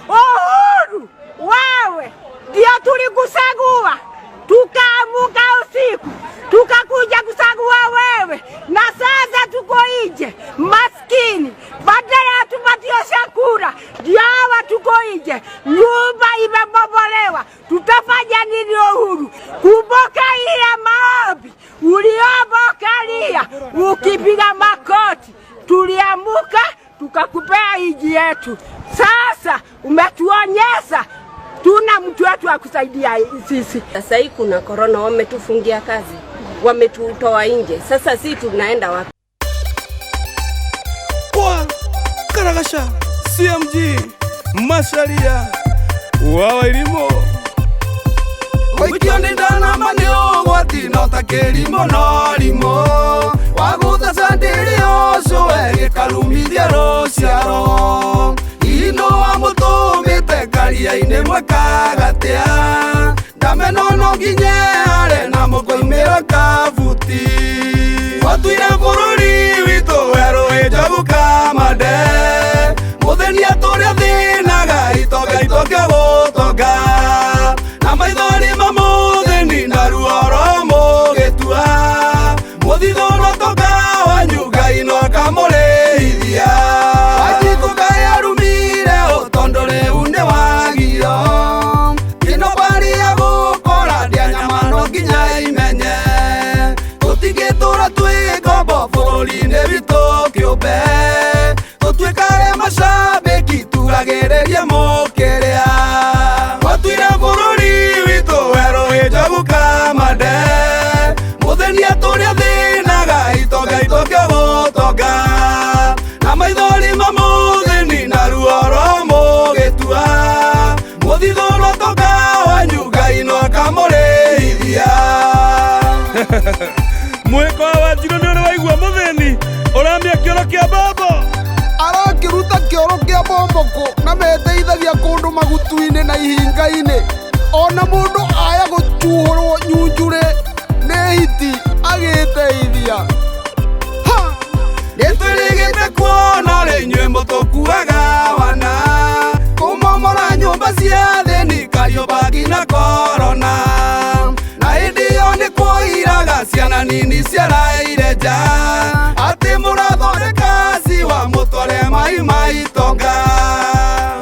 Uhuru, wewe ndio tulikusagua, tukaamuka usiku tukakuja kusagua wewe, na sasa tuko nje maskini, badala tupatie chakula ndio hawa tuko nje, nyumba imebomolewa. Tutafanya nini Uhuru? Kumbuka ile maombi uliobokalia ukipiga makoti, tuliamuka tukakupea nchi yetu. Sasa umetuonyesha tuna mtu wetu wa kusaidia sisi. Sasa hii kuna corona, wametufungia kazi, wametutoa nje. Sasa sisi tunaenda wapi? Kwa Karagasha CMG Macharia wawa ilimo Wikiondi ndana manio watino takelimo nolimo Waguta sandiri oso ege kalumithia rosiaro Ino wa mutumite karia ine mwekagatea Ndamenono nginye are na mukoimira kavuti Watuire bururi wito wero ejabu kamade Mutheni aturia thinaga itoga gutoga Na maithori mamutheni na ruoro mugitua Muthithono toga wanyu Ngai no akamurithia Wajikuka yarumire utondo riu ni wagio Kino bari ya gukora ndianyama no nginya imenye Tutigitura twi ngombo bururi-ini witu kiumbe Tutuikare macambiki turagererie mukiria Watuire bururi witu weru ejabu kamade Mutheni aturia thinaga itoga gutoga Na maithori mamutheni na ruoro mugitua Muthithono toga wanyu Ngai no akamurithia Mwiko wa Wanjiru ni uri waigua mutheni urambia kioro kia bombo Arakiruta kioro kia bomboko na meteithagia kundu magutu-ini na ihinga-ini ona mundu aya guchuhurwo nyunjure ni hiti agiteithia Nitwirigite kuona ri inyue mutukuaga wana kumomora nyumba cia thini Kariomba nginya corona na hindi iyo ni kuiraga ciana nini ciaraire nja ati murathondeka ciwa mutware mai maitonga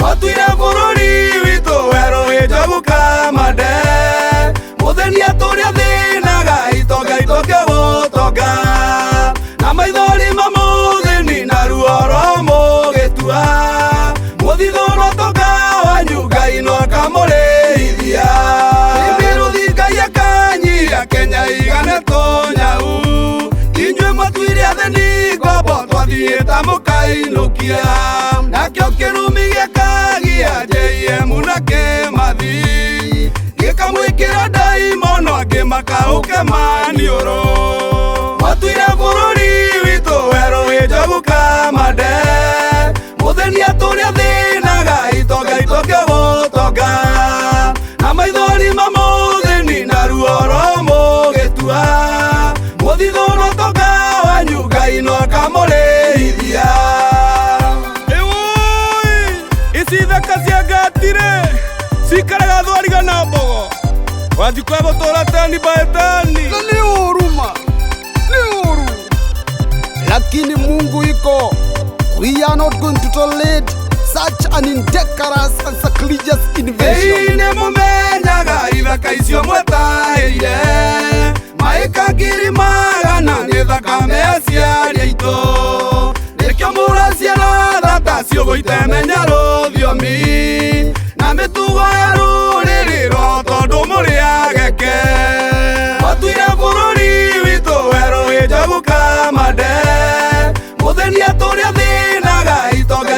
Watuire bururi witu weru ejabu kamade Mutheni aturia thinaga itoga gutoga Na maithori mamutheni na ruoro mugitua Muthithono toga wanyu Ngai no akamurithia Imiruthi Ngai akanyiria Kenya igane tunyau Inyue matuire atheni ngombo twathiĩte mũkainukia Nakĩo kĩrumi gĩkagia JM na Kĩmathi Gĩkamwĩkĩra ndaimono angĩ makaũke maniũrũ Watuire bururi witu weru ejabu kamade Mutheni aturia thinaga itoga gutoga Na maithori mamutheni na ruoro mugitua Muthithono toga wanyu Ngai no akamurithia Ici thaka cia ngatire cikaraga thwariga na mbogo Wanjikũ egũtũra tani by tani na ni uruma ni uru lakini Mungu iko. We are not going to tolerate such an indecorous and sacrilegious invasion. Ine mumenyaga ithaka icio mwetaire maika ngiri magana nĩ thakame ya aciari aitũ nĩkĩo mũraciara thata ciũgũ itemenya rũthiomi na mĩtugo ya rũrĩrĩ rwao tondũ mũrĩ ageke Watuire bũrũri witũ werũ ejabu kamade Mutheni aturia thinaga itoga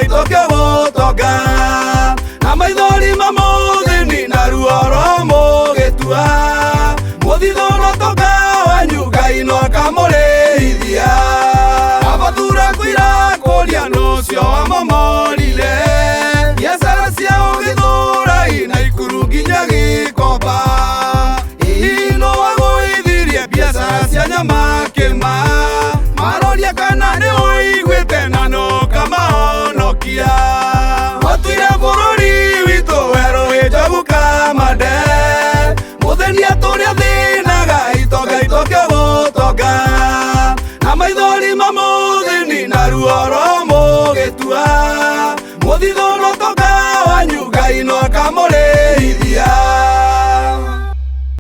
gutoga Na maithori mamutheni na ruoro mugitua Muthithono toga wanyu Ngai no akamurithia Abathura kwira kuria nucio wamomorire Biacara ciao gĩthũrai na ikuru nginya Gĩkomba Ino wagũithirie biacara cia nyama kĩma Maroria kana nĩ ũiguĩte na no kama ria turi